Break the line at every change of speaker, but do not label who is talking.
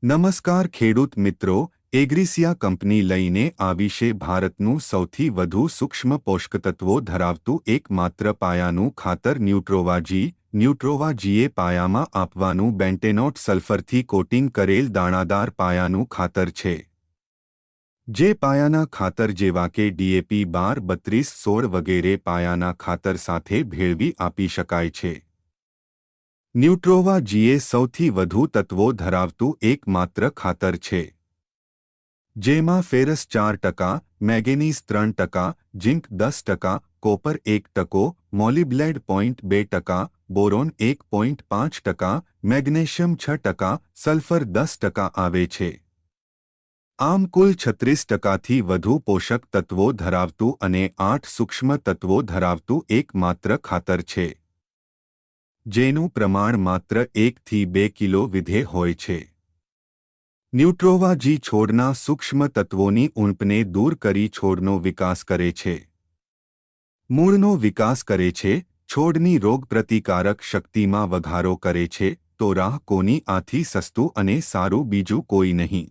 નમસ્કાર ખેડૂત મિત્રો, એગ્રીસિયા કંપની લઈને આવી છે ભારતનું સૌથી વધુ સૂક્ષ્મ પોષકતત્વો ધરાવતું એકમાત્ર પાયાનું ખાતર ન્યુટ્રોવા-જી. ન્યુટ્રોવા-જીએ પાયામાં આપવાનું બેન્ટેનોટ સલ્ફરથી કોટિંગ કરેલ દાણાદાર પાયાનું ખાતર છે, જે પાયાના ખાતર જેવા કે ડીએપી 12, 32, 16 વગેરે પાયાના ખાતર સાથે ભેળવી આપી શકાય છે. ન્યુટ્રોવા-જીએ સૌથી વધુ તત્વો ધરાવતું એકમાત્ર ખાતર છે, જેમાં ferrous 4%, manganese 3%, zinc 10%, copper 1%, molybdenum 0.2%, boron 1.5%, magnesium 6%, sulphur 10% આવે છે. આમ કુલ 36%થી વધુ પોષક તત્વો ધરાવતું અને 8 સૂક્ષ્મ તત્વો ધરાવતું એકમાત્ર ખાતર છે, જેનું પ્રમાણ માત્ર 1 થી 2 કિલો વિધે હોય છે. ન્યુટ્રોવા-જી છોડના સૂક્ષ્મ તત્વોની ઉણપને દૂર કરી છોડનો વિકાસ કરે છે, મૂળનો વિકાસ કરે છે, છોડની રોગપ્રતિકારક શક્તિમાં વધારો કરે છે. તો રાહ કોની આથી સસ્તું અને સારું બીજું કોઈ નહીં.